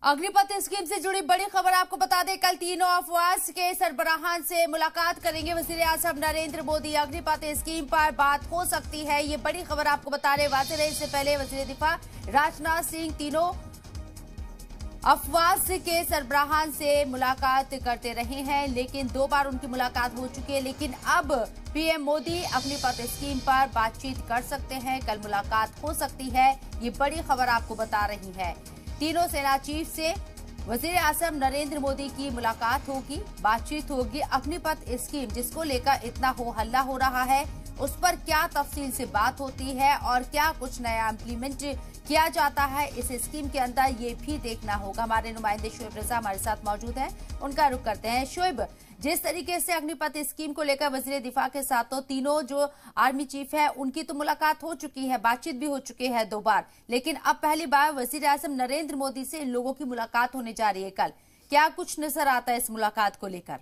Agnipath scheme से जुड़ी बड़ी खबर आपको बता दें, कल तीनों अफवाज के सरबराहान से मुलाकात करेंगे वजीर आजम नरेंद्र मोदी। अग्निपथ स्कीम पर बात हो सकती है, ये बड़ी खबर आपको बता रहे। वाजे रहे, इससे पहले वजीर दिफा राजनाथ सिंह तीनों अफवाज के सरबराहान से मुलाकात करते रहे हैं, लेकिन 2 बार उनकी मुलाकात हो चुकी है। लेकिन अब पीएम मोदी अग्निपथ स्कीम पर बातचीत कर सकते हैं, कल मुलाकात हो सकती है, ये बड़ी खबर आपको बता रही है। तीनों सेना चीफ से वजीर आजम नरेंद्र मोदी की मुलाकात होगी, बातचीत होगी। अग्निपथ स्कीम जिसको लेकर इतना हो हल्ला हो रहा है, उस पर क्या तफसील से बात होती है और क्या कुछ नया इम्प्लीमेंट किया जाता है इस स्कीम के अंदर, ये भी देखना होगा। हमारे नुमाइंदे शोएब रजा हमारे साथ मौजूद हैं, उनका रुख करते हैं। शोएब, जिस तरीके से अग्निपथ स्कीम को लेकर वजीर दिफा के साथ तो तीनों जो आर्मी चीफ है उनकी तो मुलाकात हो चुकी है, बातचीत भी हो चुकी है 2 बार, लेकिन अब पहली बार वजीर आजम नरेंद्र मोदी से इन लोगों की मुलाकात होने जा रही है कल। क्या कुछ नजर आता है इस मुलाकात को लेकर?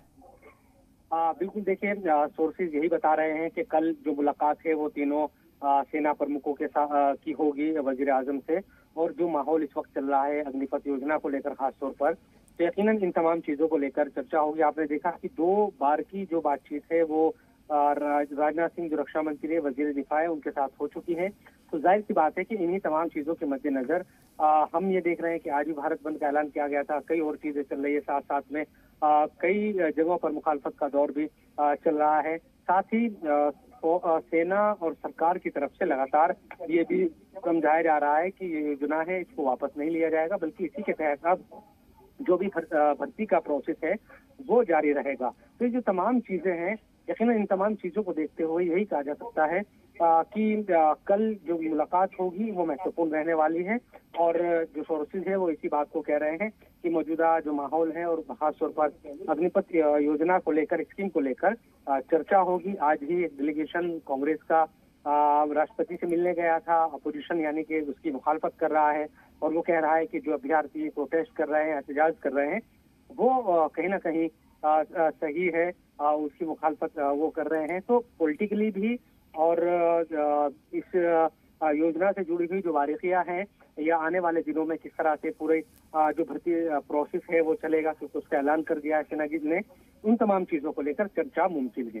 बिल्कुल, देखिए, सोर्सेज यही बता रहे हैं कि कल जो मुलाकात है वो तीनों सेना प्रमुखों के साथ की होगी वजीर आजम से। और जो माहौल इस वक्त चल रहा है अग्निपथ योजना को लेकर खास तौर पर, तो यकीनन इन तमाम चीजों को लेकर चर्चा होगी। आपने देखा कि 2 बार की जो बातचीत है वो राजनाथ सिंह जो रक्षा मंत्री है, वजीर दिफा है, उनके साथ हो चुकी है। तो जाहिर सी बात है कि इन्हीं तमाम चीजों के मद्देनजर हम ये देख रहे हैं कि आज ही भारत बंद का ऐलान किया गया था, कई और चीजें चल रही है साथ साथ में। कई जगहों पर मुखालफत का दौर भी चल रहा है। साथ ही सेना और सरकार की तरफ से लगातार ये भी समझाया जा रहा है कि ये योजना है इसको वापस नहीं लिया जाएगा, बल्कि इसी के तहत अब जो भी भर्ती का प्रोसेस है वो जारी रहेगा। तो ये जो तमाम चीजें हैं, यकीनन इन तमाम चीजों को देखते हुए यही कहा जा सकता है कि कल जो मुलाकात होगी वो महत्वपूर्ण रहने वाली है। और जो सोर्सेज है वो इसी बात को कह रहे हैं कि मौजूदा जो माहौल है और खासतौर पर अग्निपथ योजना को लेकर, स्कीम को लेकर चर्चा होगी। आज ही एक डेलीगेशन कांग्रेस का राष्ट्रपति से मिलने गया था। अपोजिशन यानी कि उसकी मुखालफत कर रहा है और वो कह रहा है कि जो अभ्यर्थी प्रोटेस्ट कर रहे हैं, एहतजाज कर रहे हैं, वो कहीं ना कहीं सही है, उसकी मुखालफत वो कर रहे हैं। तो पॉलिटिकली भी और इस योजना से जुड़ी हुई जो बारीकियां हैं या आने वाले दिनों में किस तरह से पूरे जो भर्ती प्रोसेस है वो चलेगा, क्योंकि उसका ऐलान कर दिया है सेना ने, उन तमाम चीजों को लेकर चर्चा मुमकिन है।